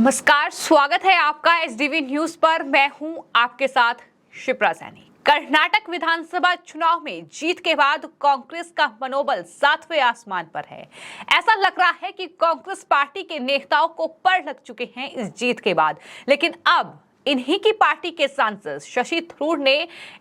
नमस्कार, स्वागत है आपका एसडीवी न्यूज पर। मैं हूं आपके साथ शिप्रा सैनी। कर्नाटक विधानसभा चुनाव में जीत के बाद कांग्रेस का मनोबल 7वें आसमान पर है। ऐसा लग रहा है कि कांग्रेस पार्टी के नेताओं को पड़ लग चुके हैं इस जीत के बाद। लेकिन अब इन्हीं की पार्टी के सांसद शशि थरूर ने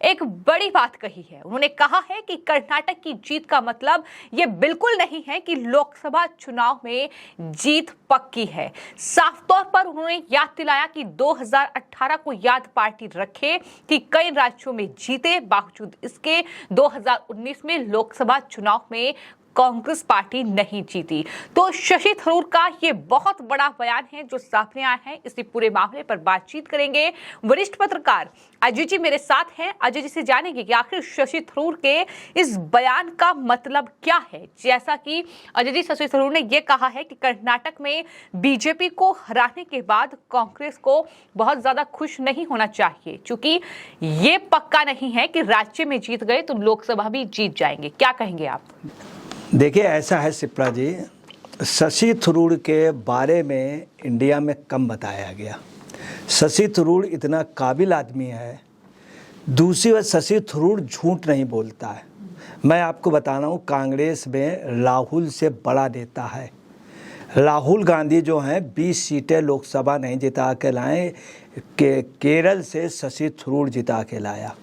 एक बड़ी बात कही है। उन्होंने कहा है कि कर्नाटक की जीत का मतलब ये बिल्कुल नहीं है कि लोकसभा चुनाव में जीत पक्की है। साफ तौर पर उन्होंने याद दिलाया कि 2018 को याद पार्टी रखे कि कई राज्यों में जीते, बावजूद इसके 2019 में लोकसभा चुनाव में कांग्रेस पार्टी नहीं जीती। तो शशि थरूर का ये बहुत बड़ा बयान है जो सामने आया है। इसी पूरे मामले पर बातचीत करेंगे। वरिष्ठ पत्रकार अजय जी मेरे साथ हैं। अजय जी से जानेंगे कि आखिर शशि थरूर के इस बयान का मतलब क्या है। जैसा कि अजय जी, शशि थरूर ने यह कहा है कि कर्नाटक में बीजेपी को हराने के बाद कांग्रेस को बहुत ज्यादा खुश नहीं होना चाहिए, क्योंकि ये पक्का नहीं है कि राज्य में जीत गए तो लोकसभा भी जीत जाएंगे। क्या कहेंगे आप? देखिए, ऐसा है शिप्रा जी, शशि थरूर के बारे में इंडिया में कम बताया गया। शशि थरूर इतना काबिल आदमी है। दूसरी बात, शशि थरूर झूठ नहीं बोलता है। मैं आपको बता रहा हूँ, कांग्रेस में राहुल से बड़ा नेता है। राहुल गांधी जो हैं 20 सीटें लोकसभा नहीं जिता के लाए, केरल से शशि थरूर जिता के लाया।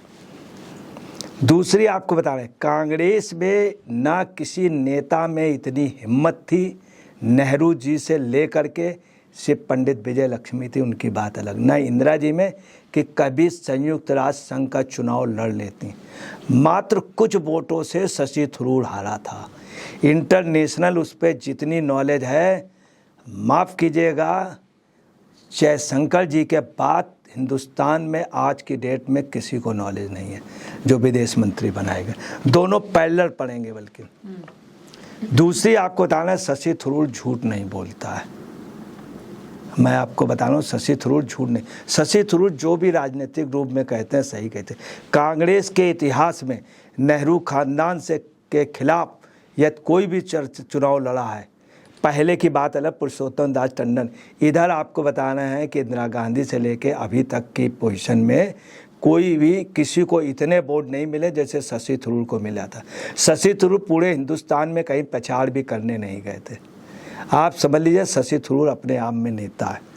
दूसरी आपको बता रहे, कांग्रेस में ना किसी नेता में इतनी हिम्मत थी, नेहरू जी से लेकर के सिर्फ पंडित विजय लक्ष्मी थी, उनकी बात अलग, ना इंदिरा जी में कि कभी संयुक्त राष्ट्र संघ का चुनाव लड़ लेती। मात्र कुछ वोटों से शशि थरूर हारा था। इंटरनेशनल उस पर जितनी नॉलेज है, माफ़ कीजिएगा, जयशंकर जी के बाद हिंदुस्तान में आज की डेट में किसी को नॉलेज नहीं है जो विदेश मंत्री बनाएगा। दोनों पैरेलल पढ़ेंगे। बल्कि दूसरी आपको बताना है, शशि थरूर झूठ नहीं बोलता है। मैं आपको बता रहा हूँ, शशि थरूर झूठ नहीं। शशि थरूर जो भी राजनीतिक रूप में कहते हैं सही कहते हैं। कांग्रेस के इतिहास में नेहरू खानदान से के खिलाफ यदि कोई भी चुनाव लड़ा है, पहले की बात अलग, पुरुषोत्तम दास टंडन। इधर आपको बताना है कि इंदिरा गांधी से लेके अभी तक की पोजीशन में कोई भी किसी को इतने वोट नहीं मिले जैसे शशि थरूर को मिला था। शशि थरूर पूरे हिंदुस्तान में कहीं प्रचार भी करने नहीं गए थे। आप समझ लीजिए, शशि थरूर अपने आप में नेता है।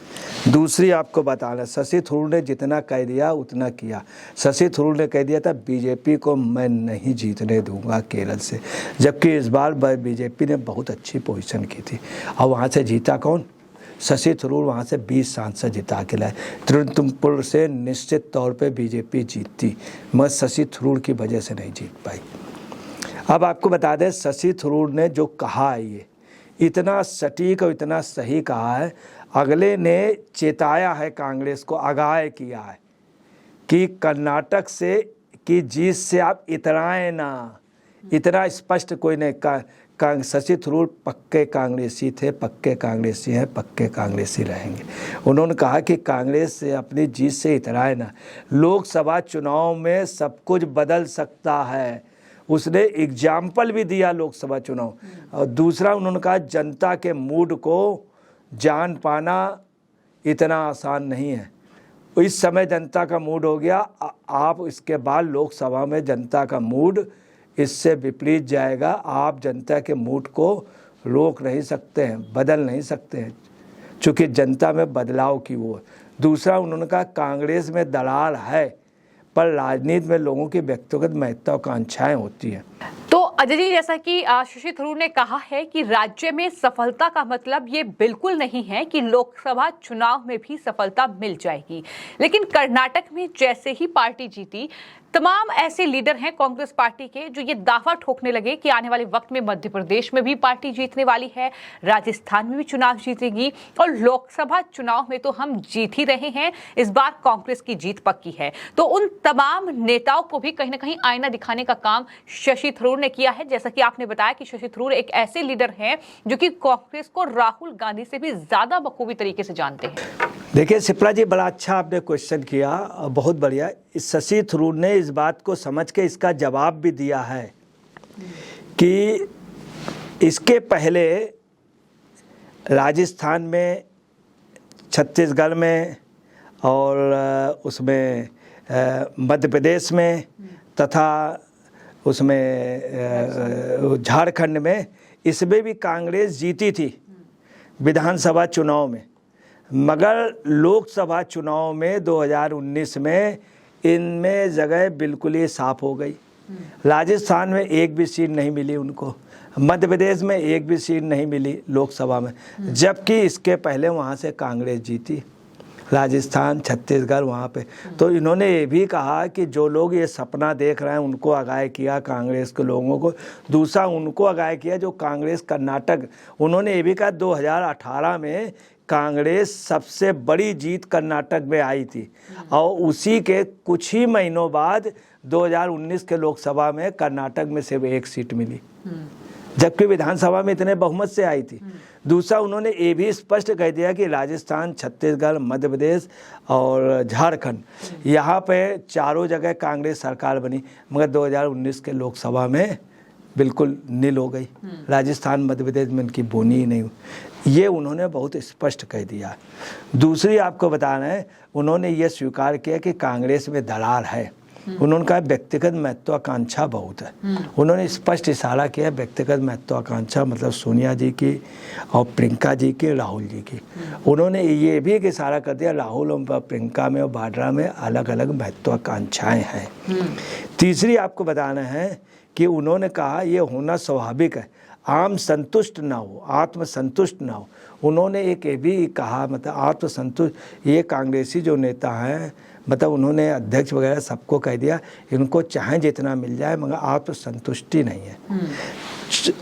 दूसरी आपको बताना, शशि थरूर ने जितना कह दिया उतना किया। शशि थरूर ने कह दिया था बीजेपी को मैं नहीं जीतने दूंगा केरल से, जबकि इस बार बीजेपी ने बहुत अच्छी पोजीशन की थी। और वहाँ से जीता कौन? शशि थरूर वहाँ से 20 सांसद जिता के लाए। तिरुवनंतपुरम से निश्चित तौर पे बीजेपी जीतती, मगर शशि थरूर की वजह से नहीं जीत पाई। अब आपको बता दें, शशि थरूर ने जो कहा है ये इतना सटीक और इतना सही कहा है। अगले ने चेताया है, कांग्रेस को आगाह किया है कि कर्नाटक से की जीत से आप इतराएं ना। इतना स्पष्ट कोई नहीं। शशि थरूर पक्के कांग्रेसी थे, पक्के कांग्रेसी हैं, पक्के कांग्रेसी रहेंगे। उन्होंने कहा कि कांग्रेस से अपनी जीत से इतराए ना। लोकसभा चुनाव में सब कुछ बदल सकता है। उसने एग्जाम्पल भी दिया लोकसभा चुनाव। और दूसरा उन्होंने कहा, जनता के मूड को जान पाना इतना आसान नहीं है। इस समय जनता का मूड हो गया, आप इसके बाद लोकसभा में जनता का मूड इससे विपरीत जाएगा। आप जनता के मूड को रोक नहीं सकते हैं, बदल नहीं सकते हैं, चूँकि जनता में बदलाव की वो। दूसरा उन्होंने कहा, कांग्रेस में दरार है, पर राजनीति में लोगों की व्यक्तिगत महत्वाकांक्षाएं होती हैं। तो अजय जी, जैसा कि शशि थरूर ने कहा है कि राज्य में सफलता का मतलब ये बिल्कुल नहीं है कि लोकसभा चुनाव में भी सफलता मिल जाएगी। लेकिन कर्नाटक में जैसे ही पार्टी जीती, तमाम ऐसे लीडर हैं कांग्रेस पार्टी के जो ये दावा ठोकने लगे कि आने वाले वक्त में मध्य प्रदेश में भी पार्टी जीतने वाली है, राजस्थान में भी चुनाव जीतेगी और लोकसभा चुनाव में तो हम जीत ही रहे हैं, इस बार कांग्रेस की जीत पक्की है। तो उन तमाम नेताओं को भी कहीं ना कहीं आईना दिखाने का काम शशि थरूर ने किया है। जैसा कि आपने बताया कि शशि थरूर एक ऐसे लीडर हैं जो कि कांग्रेस को राहुल गांधी से भी ज्यादा बखूबी तरीके से जानते हैं। देखिए शिप्रा जी, बड़ा अच्छा आपने क्वेश्चन किया, बहुत बढ़िया। इस शशि थरूर ने इस बात को समझ के इसका जवाब भी दिया है कि इसके पहले राजस्थान में छत्तीसगढ़ में और उसमें मध्य प्रदेश में तथा उसमें झारखंड में, इसमें भी कांग्रेस जीती थी विधानसभा चुनाव में, मगर लोकसभा चुनाव में 2019 में इनमें जगह बिल्कुल ही साफ हो गई। राजस्थान में एक भी सीट नहीं मिली उनको, मध्य प्रदेश में एक भी सीट नहीं मिली लोकसभा में, जबकि इसके पहले वहाँ से कांग्रेस जीती, राजस्थान, छत्तीसगढ़ वहाँ पे। तो इन्होंने ये भी कहा कि जो लोग ये सपना देख रहे हैं उनको आगाह किया, कांग्रेस के लोगों को। दूसरा उनको आगाह किया जो कांग्रेस कर्नाटक, उन्होंने ये भी कहा 2018 में कांग्रेस सबसे बड़ी जीत कर्नाटक में आई थी और उसी के कुछ ही महीनों बाद 2019 के लोकसभा में कर्नाटक में सिर्फ एक सीट मिली, जबकि विधानसभा में इतने बहुमत से आई थी। दूसरा उन्होंने ये भी स्पष्ट कह दिया कि राजस्थान, छत्तीसगढ़, मध्य प्रदेश और झारखंड, यहाँ पे चारों जगह कांग्रेस सरकार बनी, मगर 2019 के लोकसभा में बिल्कुल नील हो गई। राजस्थान, मध्य प्रदेश में इनकी बोनी ही नहीं हुई, ये उन्होंने बहुत स्पष्ट कह दिया। दूसरी आपको बताना है, उन्होंने ये स्वीकार किया कि कांग्रेस में दरार है। उन्होंने कहा व्यक्तिगत महत्वाकांक्षा बहुत है। उन्होंने स्पष्ट इशारा किया व्यक्तिगत महत्वाकांक्षा मतलब सोनिया जी की और प्रियंका जी की, राहुल जी की। उन्होंने ये भी एक इशारा कर दिया राहुल और प्रियंका में और वाड्रा में अलग अलग महत्वाकांक्षाएं हैं। तीसरी आपको बताना है कि उन्होंने कहा ये होना स्वाभाविक है, आम संतुष्ट ना हो, आत्मसंतुष्ट ना हो। उन्होंने एक ये भी कहा मतलब आत्मसंतुष्ट, ये कांग्रेसी जो नेता हैं मतलब उन्होंने अध्यक्ष वगैरह सबको कह दिया इनको चाहे जितना मिल जाए मगर आत्मसंतुष्टि नहीं है।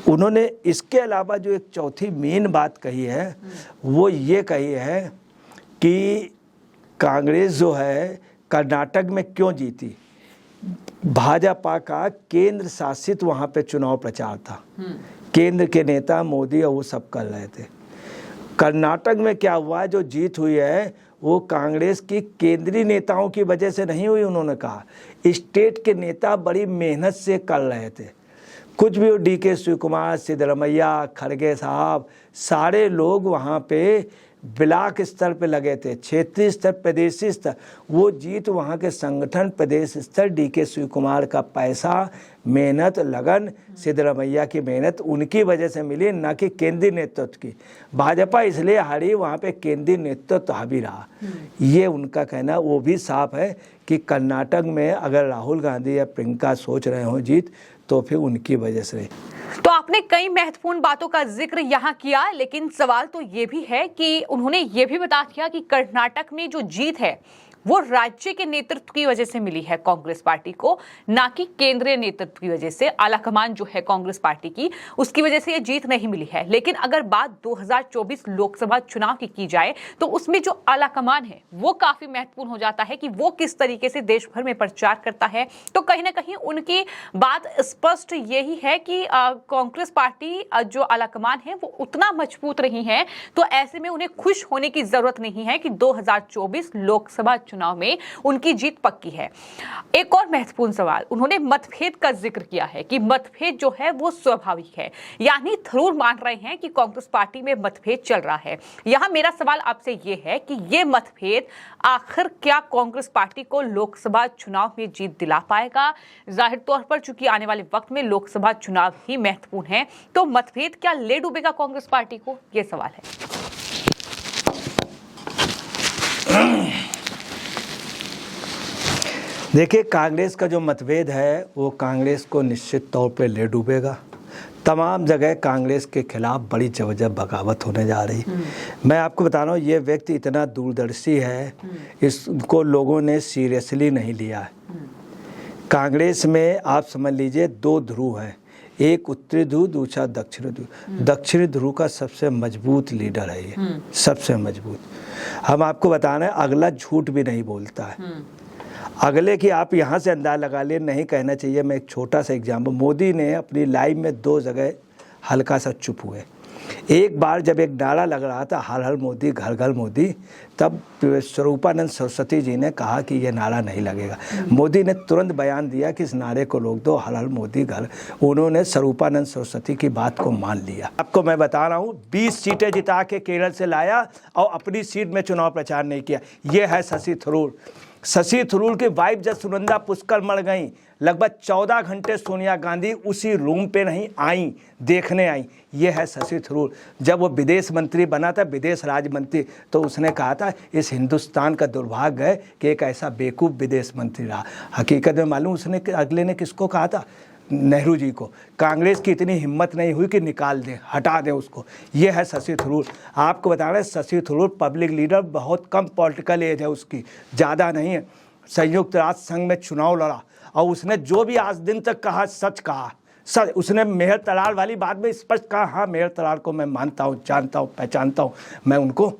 उन्होंने इसके अलावा जो एक चौथी मेन बात कही है वो ये कही है कि कांग्रेस जो है कर्नाटक में क्यों जीती, भाजपा का केंद्र शासित वहाँ पे चुनाव प्रचार था, केंद्र के नेता मोदी और वो सब कर रहे थे। कर्नाटक में क्या हुआ, जो जीत हुई है वो कांग्रेस की केंद्रीय नेताओं की वजह से नहीं हुई। उन्होंने कहा स्टेट के नेता बड़ी मेहनत से कर रहे थे, कुछ भी हो, DK शिवकुमार, सिद्धरमैया, खड़गे साहब, सारे लोग वहाँ पे ब्लॉक स्तर पे लगे थे, क्षेत्रीय स्तर, प्रदेशी स्तर। वो जीत वहाँ के संगठन प्रदेश स्तर, DK शिवकुमार का पैसा, मेहनत, लगन, सिद्धरमैया की मेहनत उनकी वजह से मिली, ना कि केंद्रीय नेतृत्व की। भाजपा इसलिए हारी, वहाँ पे केंद्रीय नेतृत्व हावी रहा। ये उनका कहना वो भी साफ है कि कर्नाटक में अगर राहुल गांधी या प्रियंका सोच रहे हो जीत तो फिर उनकी वजह से। तो आपने कई महत्वपूर्ण बातों का जिक्र यहाँ किया, लेकिन सवाल तो ये भी है कि उन्होंने ये भी बता दिया कि कर्नाटक में जो जीत है वो राज्य के नेतृत्व की वजह से मिली है कांग्रेस पार्टी को, ना कि केंद्रीय नेतृत्व की वजह से। आलाकमान जो है कांग्रेस पार्टी की, उसकी वजह से ये जीत नहीं मिली है। लेकिन अगर बात 2024 लोकसभा चुनाव की जाए तो उसमें जो आलाकमान है वो काफी महत्वपूर्ण हो जाता है कि वो किस तरीके से देश भर में प्रचार करता है। तो कहीं ना कहीं उनकी बात स्पष्ट यही है कि कांग्रेस पार्टी जो आलाकमान है वो उतना मजबूत नहीं है, तो ऐसे में उन्हें खुश होने की जरूरत नहीं है कि 2024 लोकसभा चुनाव में उनकी जीत पक्की है। एक और महत्वपूर्ण सवाल, उन्होंने मतभेद का जिक्र किया है कि मतभेद जो है वो स्वाभाविक है, यानी थरूर मान रहे हैं कि कांग्रेस पार्टी में मतभेद चल रहा है। यहां मेरा सवाल आपसे ये है कि ये मतभेद आखिर क्या कांग्रेस पार्टी को लोकसभा चुनाव में जीत दिला पाएगा? जाहिर तौर पर चूंकि आने वाले वक्त में लोकसभा चुनाव ही महत्वपूर्ण है, तो मतभेद क्या ले डूबेगा कांग्रेस पार्टी को? ये सवाल है। देखिए, कांग्रेस का जो मतभेद है वो कांग्रेस को निश्चित तौर पे ले डूबेगा। तमाम जगह कांग्रेस के खिलाफ बड़ी जबरदस्त बगावत होने जा रही। मैं आपको बता रहा हूँ, ये व्यक्ति इतना दूरदर्शी है, इसको लोगों ने सीरियसली नहीं लिया है। कांग्रेस में आप समझ लीजिए दो ध्रुव हैं, एक उत्तरी ध्रुव, दूसरा दक्षिणी ध्रुव। दक्षिणी ध्रुव का सबसे मजबूत लीडर है ये, सबसे मजबूत। हम आपको बताना है, अगला झूठ भी नहीं बोलता है। अगले की आप यहाँ से अंदाज़ लगा लिए, नहीं कहना चाहिए। मैं एक छोटा सा एग्जाम्पल, मोदी ने अपनी लाइफ में 2 जगह हल्का सा चुप हुए। एक बार जब एक नारा लग रहा था हर हर मोदी घर घर मोदी, तब स्वरूपानंद सरस्वती जी ने कहा कि ये नारा नहीं लगेगा। मोदी ने तुरंत बयान दिया कि इस नारे को रोक दो, हर हर मोदी घर। उन्होंने स्वरूपानंद सरस्वती की बात को मान लिया। आपको मैं बता रहा हूँ 20 सीटें जिता के केरल से लाया और अपनी सीट में चुनाव प्रचार नहीं किया। ये है शशि थरूर। शशि थरूर की वाइफ जब सुनंदा पुष्कर मर गई, लगभग 14 घंटे सोनिया गांधी उसी रूम पे नहीं आई, देखने आई। ये है शशि थरूर। जब वो विदेश मंत्री बना था, विदेश राज्य मंत्री, तो उसने कहा था इस हिंदुस्तान का दुर्भाग्य है कि एक ऐसा बेवकूफ़ विदेश मंत्री रहा। हकीकत में मालूम उसने अगले ने किसको कहा था? नेहरू जी को। कांग्रेस की इतनी हिम्मत नहीं हुई कि निकाल दें, हटा दें उसको। ये है शशि थरूर। आपको बता रहे हैं शशि थरूर पब्लिक लीडर, बहुत कम पॉलिटिकल एज है उसकी, ज़्यादा नहीं है। संयुक्त राष्ट्र संघ में चुनाव लड़ा और उसने जो भी आज दिन तक कहा सच कहा। सच उसने मेहर तलाल वाली बात में स्पष्ट कहा, हाँ मेहर तलाल को मैं मानता हूँ, जानता हूँ, पहचानता हूँ, मैं उनको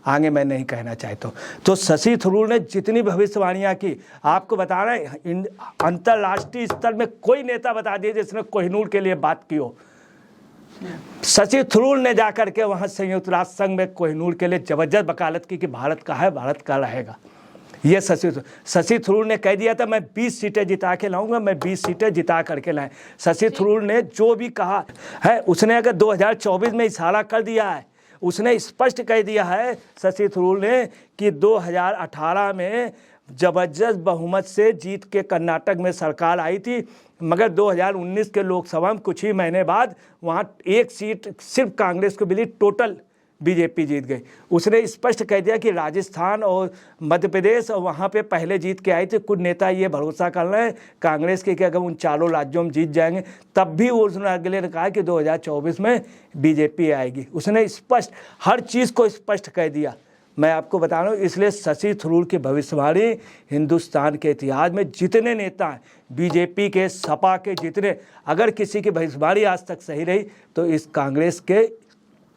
आगे मैं नहीं कहना चाहता हूँ। तो शशि थरूर ने जितनी भविष्यवाणियाँ की, आपको बता रहे हैं अंतर्राष्ट्रीय स्तर में कोई नेता बता दिए जिसने कोहिनूर के लिए बात की हो। शशि थरूर ने जाकर के वहाँ संयुक्त राष्ट्र संघ में कोहिनूर के लिए जबरदस्त वकालत की कि भारत का है, भारत का रहेगा। ये शशि थरूर ने कह दिया था मैं 20 सीटें जिता के लाऊंगा, मैं 20 सीटें जिता करके लाए। शशि थरूर ने जो भी कहा है, उसने अगर 2024 में इशारा कर दिया है, उसने स्पष्ट कह दिया है शशि थरूर ने कि 2018 में जबरदस्त बहुमत से जीत के कर्नाटक में सरकार आई थी, मगर 2019 के लोकसभा में कुछ ही महीने बाद वहाँ एक सीट सिर्फ कांग्रेस को मिली, टोटल बीजेपी जीत गई। उसने स्पष्ट कह दिया कि राजस्थान और मध्य प्रदेश और वहाँ पे पहले जीत के आए थे। कुछ नेता ये भरोसा कर रहे हैं कांग्रेस के कि अगर उन चारों राज्यों में जीत जाएंगे, तब भी उसने अगले ने कहा कि 2024 में बीजेपी आएगी। उसने स्पष्ट हर चीज़ को स्पष्ट कह दिया। मैं आपको बता रहा हूँ, इसलिए शशि थरूर की भविष्यवाणी हिंदुस्तान के इतिहास में जितने नेता हैं, बीजेपी के, सपा के, जितने, अगर किसी की भविष्यवाणी आज तक सही रही तो इस कांग्रेस के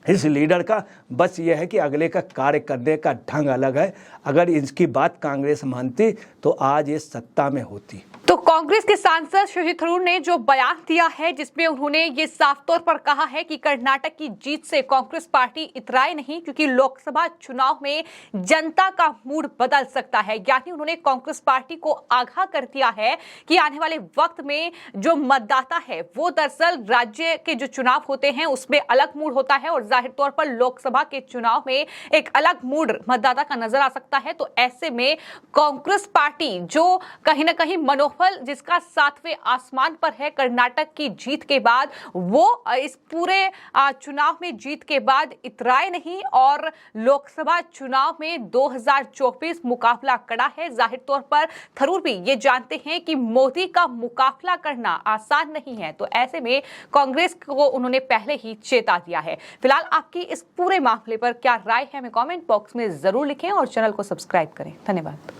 इस लीडर का बस ये है कि अगले का कार्य करने का ढंग अलग है। अगर इसकी बात कांग्रेस मानती तो आज ये सत्ता में होती। तो कांग्रेस के सांसद शशि थरूर ने जो बयान दिया है, जिसमें उन्होंने ये साफ तौर पर कहा है कि कर्नाटक की जीत से कांग्रेस पार्टी इतराए नहीं, क्योंकि लोकसभा चुनाव में जनता का मूड बदल सकता है। यानी उन्होंने कांग्रेस पार्टी को आगाह कर दिया है कि आने वाले वक्त में जो मतदाता है वो दरअसल राज्य के जो चुनाव होते हैं उसमें अलग मूड होता है, और जाहिर तौर पर लोकसभा के चुनाव में एक अलग मूड मतदाता का नजर आ सकता है। तो ऐसे में कांग्रेस पार्टी जो कहीं ना कहीं मनोबल जिसका 7वें आसमान पर है कर्नाटक की जीत के बाद, वो इस पूरे चुनाव में जीत के बाद इतराए नहीं और लोकसभा चुनाव में 2024 मुकाबला कड़ा है। जाहिर तौर पर थरूर भी ये जानते हैं कि मोदी का मुकाबला करना आसान नहीं है। तो ऐसे में कांग्रेस को उन्होंने पहले ही चेता दिया है। फिलहाल आपकी इस पूरे मामले पर क्या राय है, हमें कमेंट बॉक्स में जरूर लिखें और चैनल को सब्सक्राइब करें। धन्यवाद।